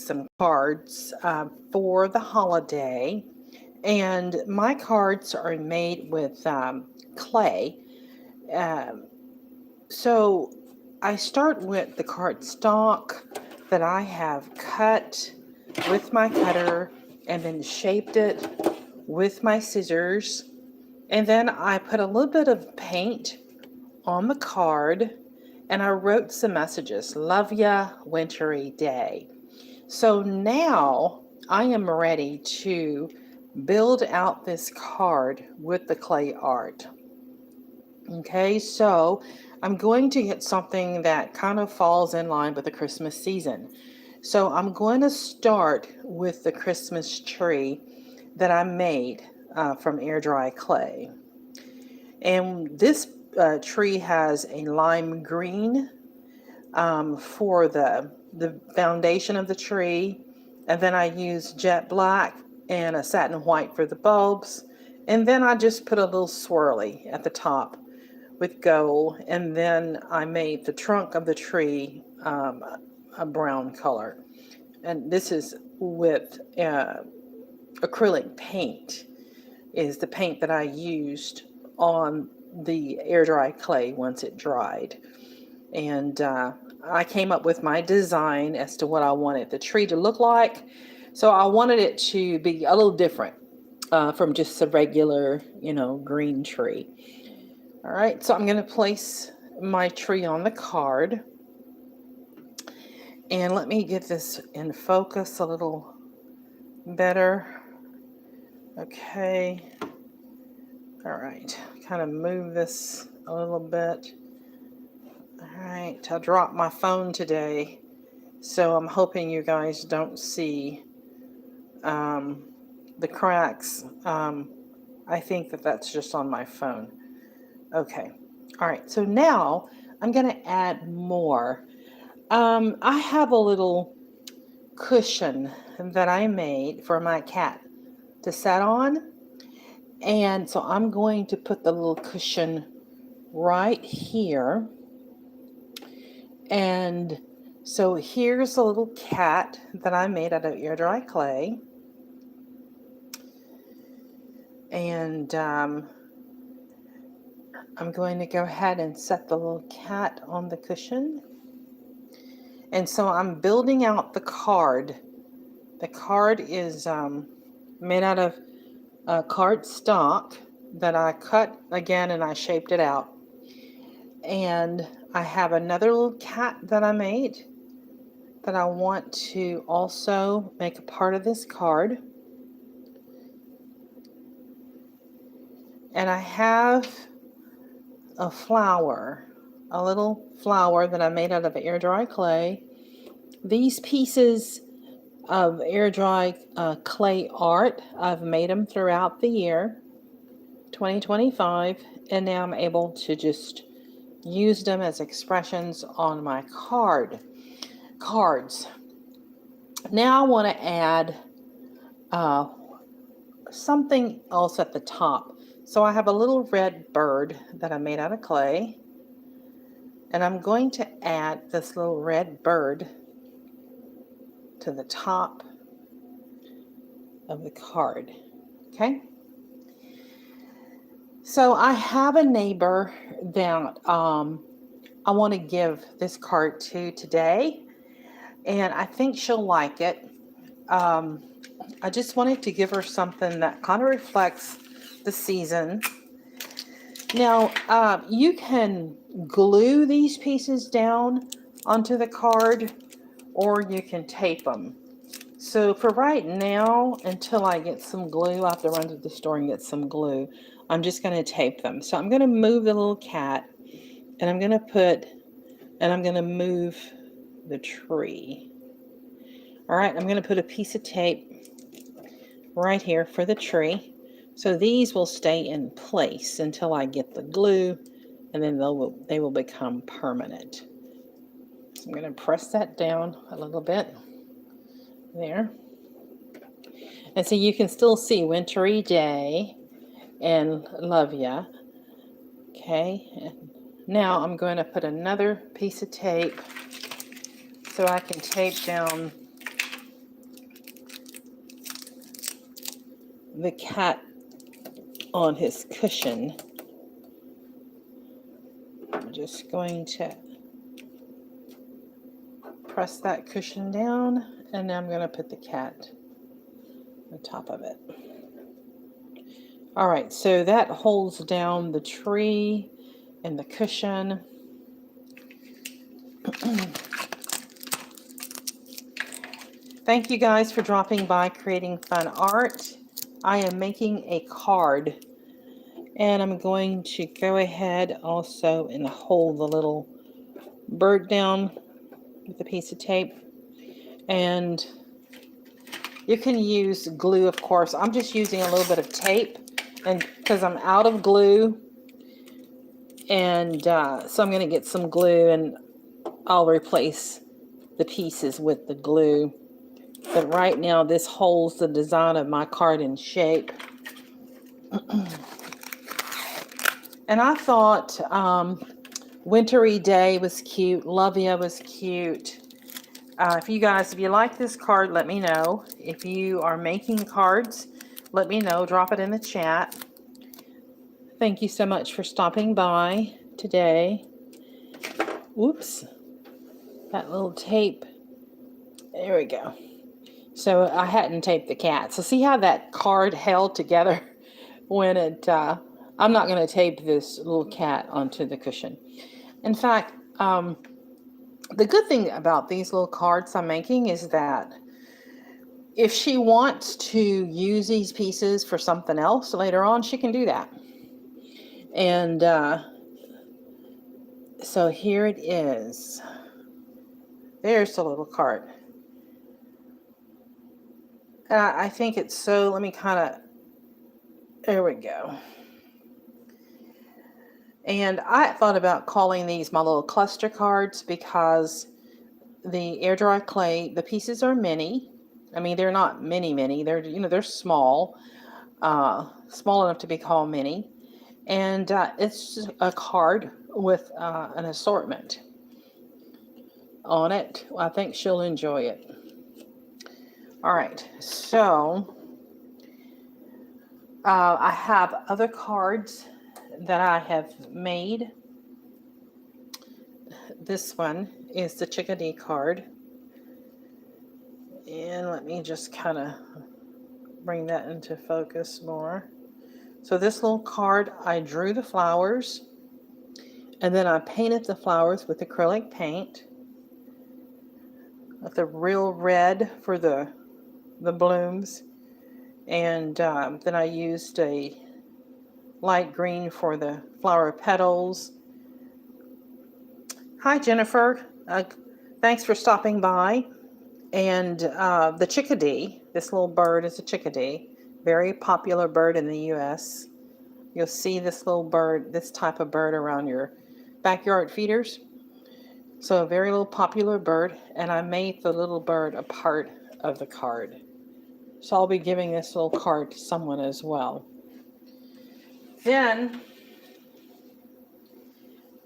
some cards for the holiday, and my cards are made with clay. Um, so I start with the cardstock that I have cut with my cutter and then shaped it with my scissors. And then I put a little bit of paint on the card and I wrote some messages. Love ya, wintry day. So now I am ready to build out this card with the clay art. Okay, so I'm going to get something that kind of falls in line with the Christmas season. So I'm going to start with the Christmas tree that I made from air dry clay. And this tree has a lime green for the foundation of the tree. And then I use jet black and a satin white for the bulbs. And then I just put a little swirly at the top with gold. And then I made the trunk of the tree a brown color. And this is with acrylic paint, is the paint that I used on the air dry clay once it dried. And I came up with my design as to what I wanted the tree to look like. So I wanted it to be a little different from just a regular, green tree. All right, so I'm going to place my tree on the card. And let me get this in focus a little better. Okay. All right, kind of move this a little bit. All right, I dropped my phone today, so I'm hoping you guys don't see the cracks. I think that's just on my phone. Okay, all right, so now I'm going to add more. I have a little cushion that I made for my cat to sit on, and so I'm going to put the little cushion right here. And so here's a little cat that I made out of air dry clay. And I'm going to go ahead and set the little cat on the cushion. And so I'm building out the card. The card is made out of cardstock that I cut again and I shaped it out. And I have another little cat that I made that I want to also make a part of this card. And I have a flower, a little flower that I made out of air dry clay. These pieces of air dry clay art, I've made them throughout the year 2025, and now I'm able to just use them as expressions on my cards. Now I want to add something else at the top. So I have a little red bird that I made out of clay, and I'm going to add this little red bird to the top of the card. Okay, so I have a neighbor that I want to give this card to today, and I think she'll like it. I just wanted to give her something that kind of reflects the season. Now, you can glue these pieces down onto the card, or you can tape them. So for right now, until I get some glue, I have to run to the store and get some glue. I'm just going to tape them. So I'm going to move the little cat, and I'm going to move the tree. All right, I'm going to put a piece of tape right here for the tree. So these will stay in place until I get the glue, and then they will become permanent. So I'm going to press that down a little bit there. And so you can still see wintry day and love ya. Okay, and now I'm going to put another piece of tape so I can tape down the cat on his cushion. I'm just going to press that cushion down, and I'm going to put the cat on top of it. All right, so that holds down the tree and the cushion. Thank you guys for dropping by Creating Fun Art. I am making a card, and I'm going to go ahead also and hold the little bird down with a piece of tape. And you can use glue, of course. I'm just using a little bit of tape, and because I'm out of glue, and so I'm going to get some glue, and I'll replace the pieces with the glue. But right now, this holds the design of my card in shape. And I thought Wintry Day was cute. Lovia was cute. If you like this card, let me know. If you are making cards, let me know. Drop it in the chat. Thank you so much for stopping by today. Oops. That little tape. There we go. So I hadn't taped the cat. So see how that card held together when it... I'm not going to tape this little cat onto the cushion. In fact, the good thing about these little cards I'm making is that if she wants to use these pieces for something else later on, she can do that. And so here it is. There's the little card. And I think it's so, let me kind of, there we go. And I thought about calling these my little cluster cards because the air dry clay, the pieces are mini. I mean, they're not mini. They're, they're small, small enough to be called mini. And it's just a card with an assortment on it. I think she'll enjoy it. All right, so I have other cards that I have made. This one is the chickadee card. And let me just kind of bring that into focus more. So this little card, I drew the flowers, and then I painted the flowers with acrylic paint, with the real red for the blooms, and then I used a light green for the flower petals. Hi, Jennifer. Thanks for stopping by. And the chickadee, this little bird is a chickadee, very popular bird in the U.S. You'll see this little bird, this type of bird around your backyard feeders. So a very little popular bird, and I made the little bird a part of the card. So I'll be giving this little card to someone as well. Then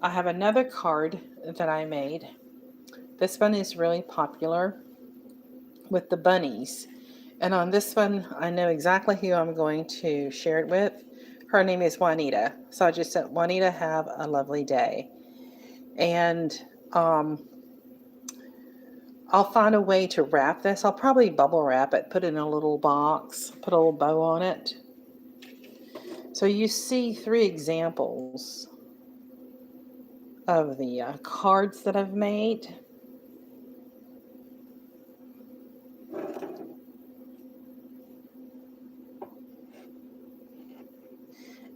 I have another card that I made. This one is really popular with the bunnies. And on this one, I know exactly who I'm going to share it with. Her name is Juanita. So I just said, Juanita, have a lovely day. And I'll find a way to wrap this. I'll probably bubble wrap it, put it in a little box, put a little bow on it. So you see 3 examples of the cards that I've made.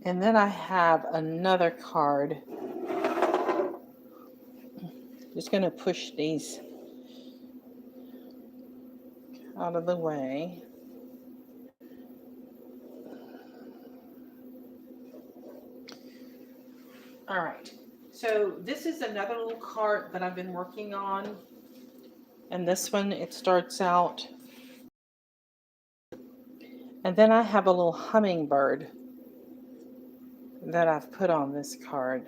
And then I have another card. Just going to push these out of the way. All right. So this is another little card that I've been working on. And this one, it starts out. And then I have a little hummingbird that I've put on this card.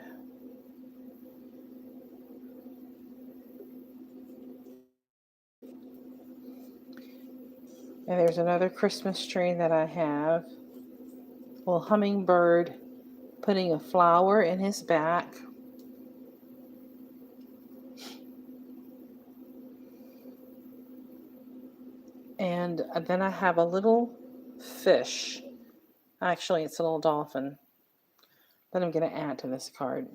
And there's another Christmas tree that I have. little hummingbird putting a flower in his back. And then I have a little fish. Actually, it's a little dolphin that I'm going to add to this card.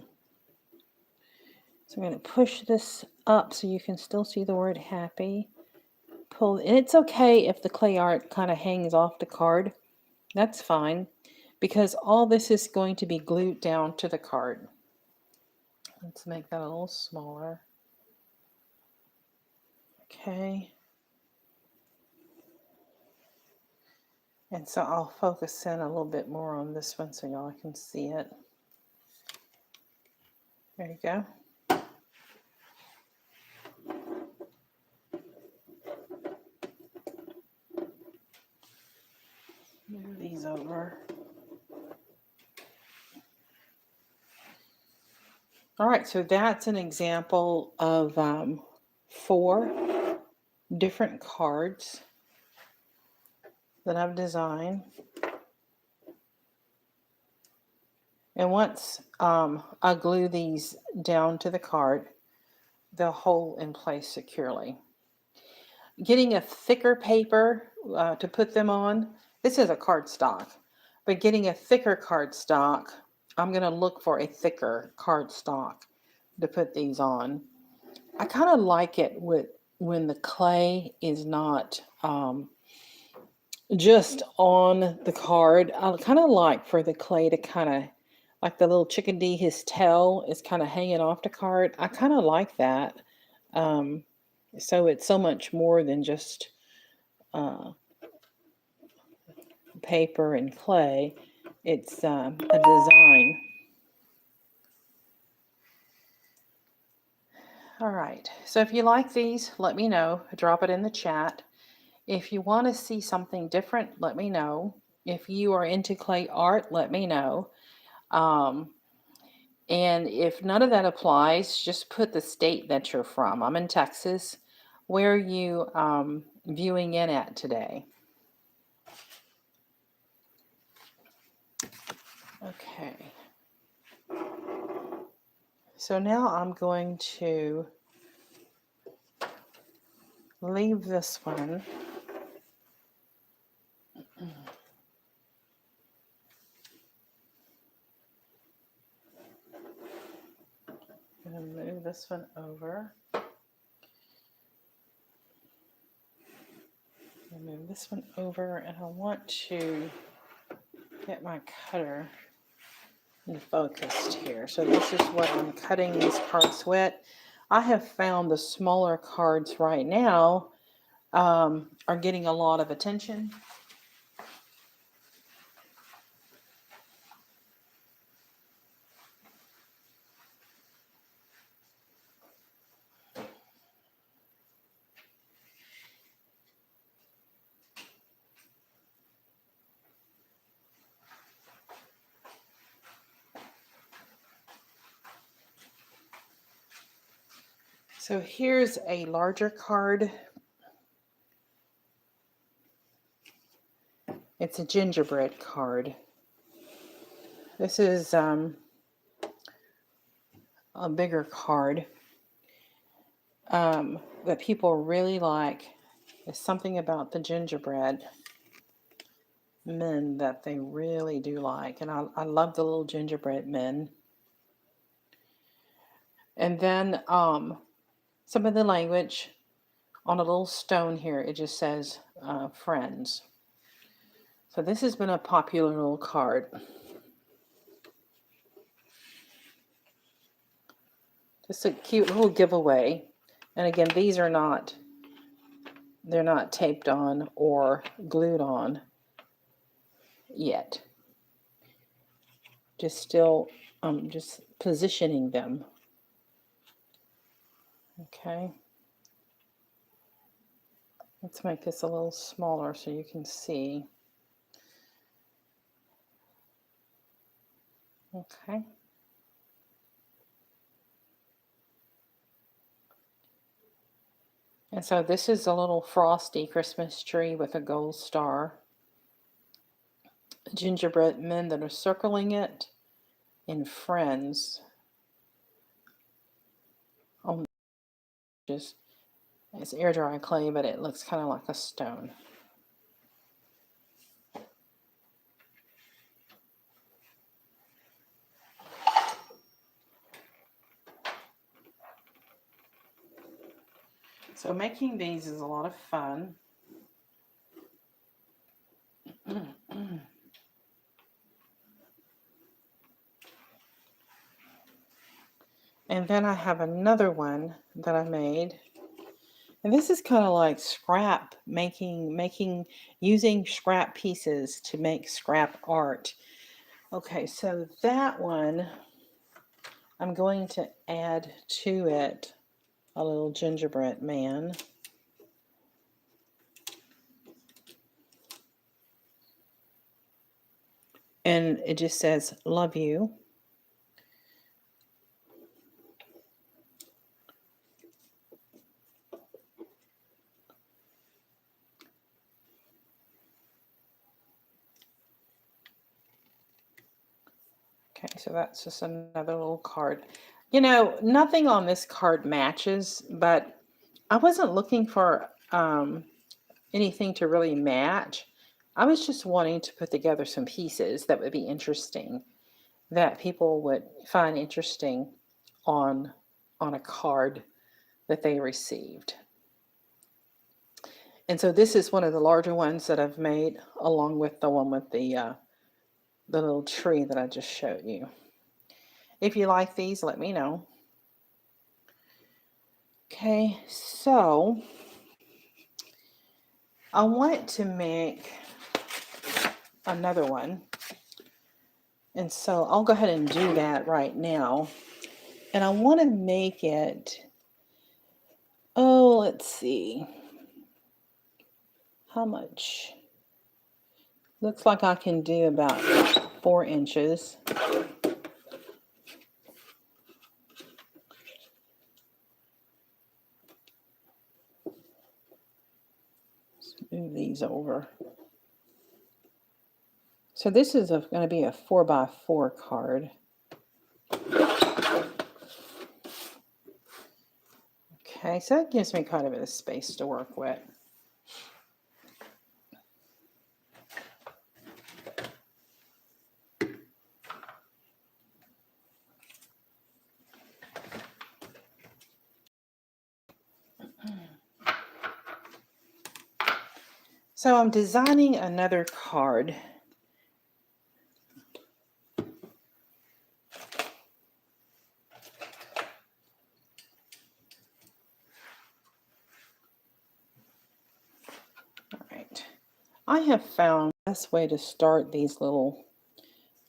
So I'm going to push this up so you can still see the word happy. Pull, and it's okay if the clay art kind of hangs off the card. That's fine, because all this is going to be glued down to the card. Let's make that a little smaller. Okay. And so I'll focus in a little bit more on this one so y'all can see it. There you go. Move these over. All right, so that's an example of 4 different cards that I've designed. And once I glue these down to the card, they'll hold in place securely. Getting a thicker paper to put them on, this is a cardstock, but getting a thicker cardstock, I'm going to look for a thicker cardstock to put these on. I kind of like it when the clay is not just on the card. I kind of like for the clay to kind of, like the little chickadee, his tail is kind of hanging off the card. I kind of like that. So it's so much more than just paper and clay. It's a design. All right, so if you like these, let me know. Drop it in the chat. If you want to see something different, let me know. If you are into clay art, let me know. And if none of that applies, just put the state that you're from. I'm in Texas. Where are you viewing in at today? Okay. So now I'm going to leave this one. I'm going to move this one over. Move this one over, and I want to get my cutter focused here. So this is what I'm cutting these cards with. I have found the smaller cards right now are getting a lot of attention. So here's a larger card. It's a gingerbread card. This is a bigger card that people really like. There's something about the gingerbread men that they really do like. And I love the little gingerbread men. And then some of the language on a little stone here, it just says friends. So this has been a popular little card. Just a cute little giveaway. And again, these are not, they're not taped on or glued on yet. Just still, just positioning them. Okay. Let's make this a little smaller so you can see. Okay. And so this is a little frosty Christmas tree with a gold star. gingerbread men that are circling it in friends. Oh, just it's air dry clay, but it looks kind of like a stone. So making these is a lot of fun. And then I have another one that I made. And this is kind of like scrap using scrap pieces to make scrap art. Okay, so that one, I'm going to add to it a little gingerbread man. And it just says, love you. Okay, so that's just another little card. You know, nothing on this card matches, but I wasn't looking for anything to really match. I was just wanting to put together some pieces that would be interesting, that people would find interesting on a card that they received. And so this is one of the larger ones that I've made, along with the one with the little tree that I just showed you. If you like these, let me know. Okay, so I want to make another one. And so I'll go ahead and do that right now. And I want to make it, oh, let's see. How much? Looks like I can do about 4 inches. Let's move these over. So this is going to be a 4x4 card. Okay, so that gives me quite a bit of space to work with. So I'm designing another card. All right. I have found the best way to start these little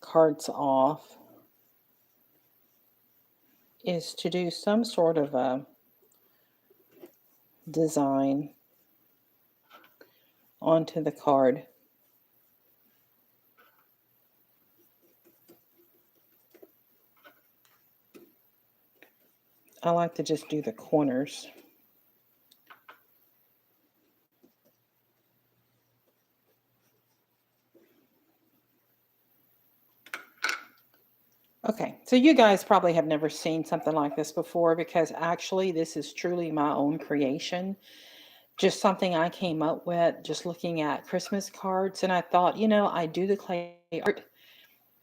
cards off is to do some sort of a design onto the card. I like to just do the corners. Okay, so you guys probably have never seen something like this before, because actually this is truly my own creation. Just something I came up with just looking at Christmas cards, and I thought, you know, I do the clay art,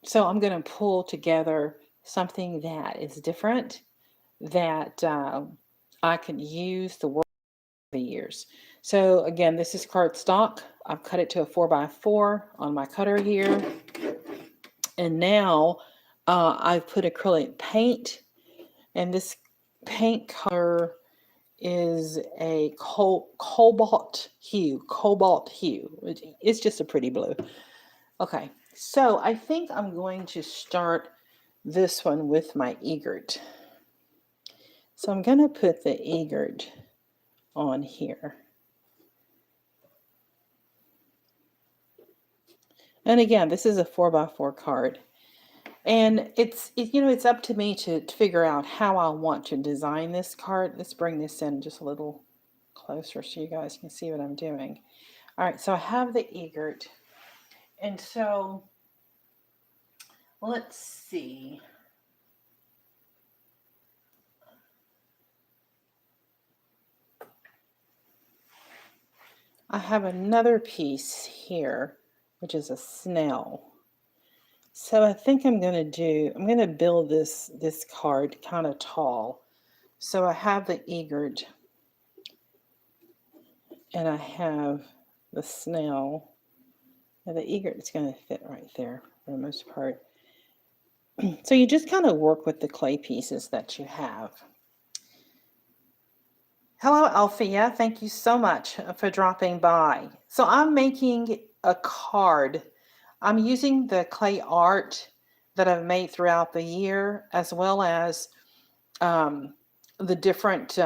so I'm going to pull together something that is different, that I could use the work of the years. So again, this is cardstock. I've cut it to a 4x4 on my cutter here, and now I've put acrylic paint, and this paint color is a cobalt hue. It's just a pretty blue. Okay, so I think I'm going to start this one with my egret. So I'm going to put the egret on here. And again, this is a 4x4 card. And it's up to me to figure out how I want to design this card. Let's bring this in just a little closer so you guys can see what I'm doing. All right, so I have the egret, And so, let's see. I have another piece here, which is a snail. So I think I'm going to build this card kind of tall. So I have the egret and I have the snail. Now the egret is going to fit right there for the most part. So you just kind of work with the clay pieces that you have. Hello, Althea. Thank you so much for dropping by. So I'm making a card. I'm using the clay art that I've made throughout the year, as well as the different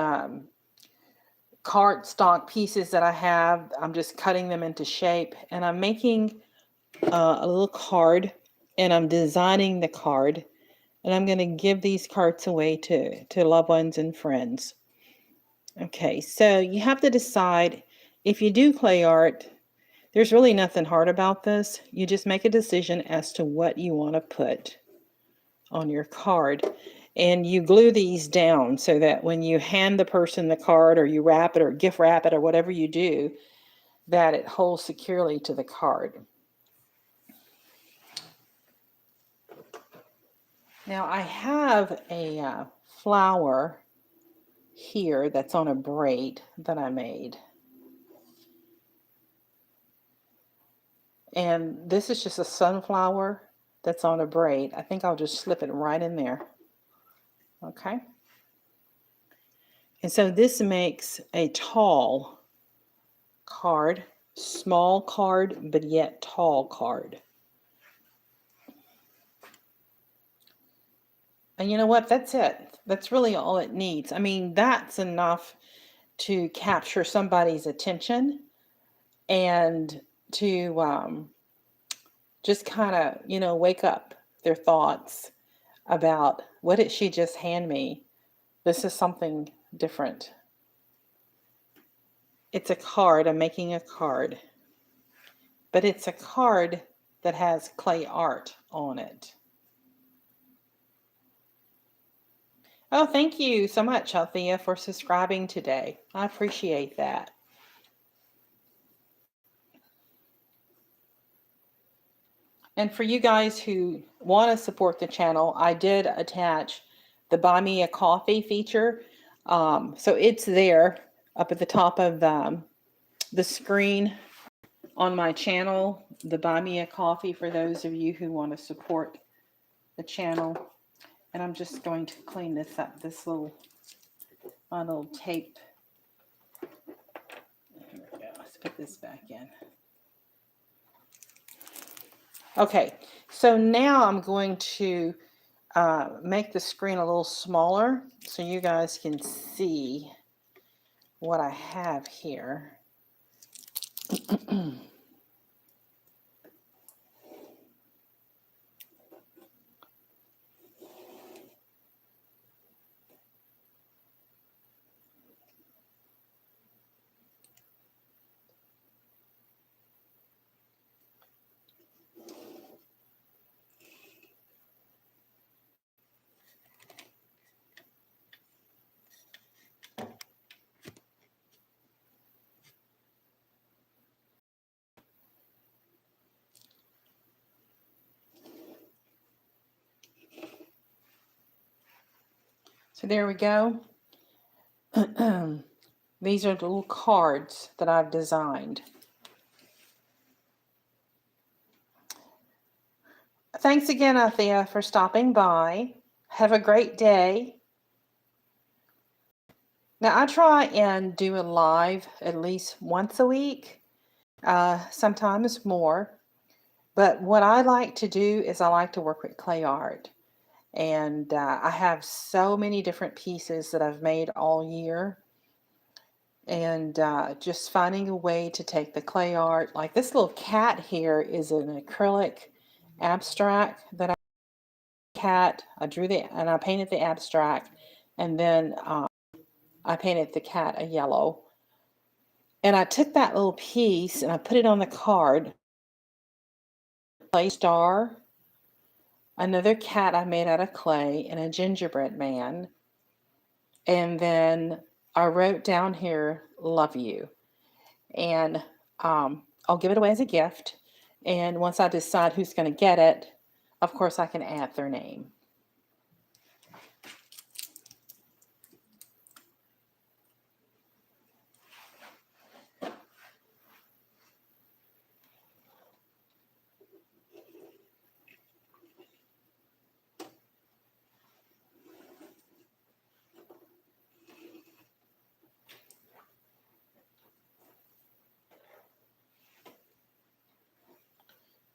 cardstock pieces that I have. I'm just cutting them into shape, and I'm making a little card, and I'm designing the card, and I'm going to give these cards away to loved ones and friends. Okay, so you have to decide if you do clay art. There's really nothing hard about this. You just make a decision as to what you want to put on your card. And you glue these down so that when you hand the person the card, or you wrap it or gift wrap it or whatever you do, that it holds securely to the card. Now I have a flower here that's on a braid that I made. And this is just a sunflower that's on a braid. I think I'll just slip it right in there. Okay. And so this makes a tall card, small card, but yet tall card. And you know what? That's it. That's really all it needs. I mean, that's enough to capture somebody's attention and to just kind of, wake up their thoughts about, what did she just hand me? This is something different. It's a card. I'm making a card. But it's a card that has clay art on it. Oh, thank you so much, Althea, for subscribing today. I appreciate that. And for you guys who want to support the channel, I did attach the Buy Me a Coffee feature. So it's there up at the top of the screen on my channel, the Buy Me a Coffee, for those of you who want to support the channel. And I'm just going to clean this up, my little tape. Here we go. Let's put this back in. Okay, so now I'm going to make the screen a little smaller so you guys can see what I have here. So there we go. These are the little cards that I've designed. Thanks again, Althea, for stopping by. Have a great day. Now, I try and do a live at least once a week, sometimes more. But what I like to do is I like to work with clay art. And I have so many different pieces that I've made all year. And just finding a way to take the clay art. Like this little cat here is an acrylic abstract that I drew and I painted the abstract. And then I painted the cat a yellow. And I took that little piece and I put it on the card. clay star, another cat I made out of clay, and a gingerbread man. And then I wrote down here, love you. And I'll give it away as a gift. And once I decide who's going to get it, of course, I can add their name.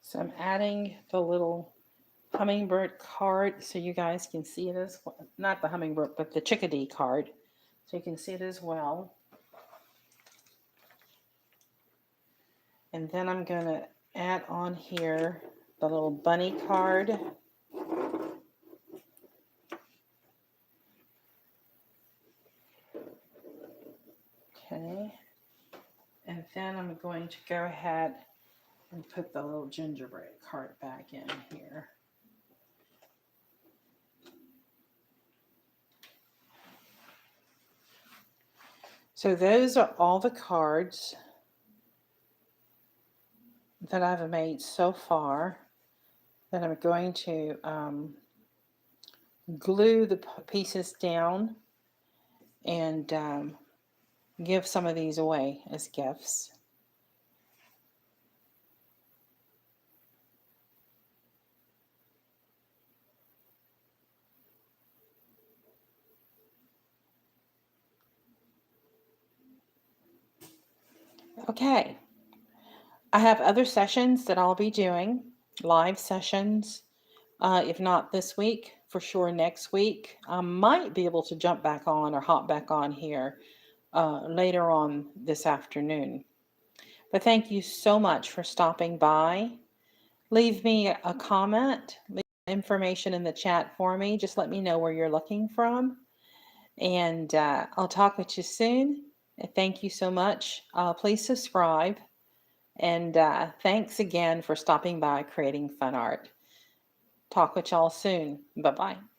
So I'm adding the little hummingbird card so you guys can see it as well. Not the hummingbird, but the chickadee card. So you can see it as well. And then I'm going to add on here the little bunny card. Okay. And then I'm going to go ahead and put the little gingerbread card back in here. So those are all the cards that I've made so far. Then I'm going to glue the pieces down and give some of these away as gifts. Okay, I have other sessions that I'll be doing, live sessions. If not this week, for sure next week. I might be able to jump back on or hop back on here later on this afternoon. But thank you so much for stopping by. Leave me a comment, leave information in the chat for me. Just let me know where you're looking from. And I'll talk with you soon. Thank you so much. Please subscribe. And thanks again for stopping by Creating Fun Art. Talk with y'all soon. Bye-bye.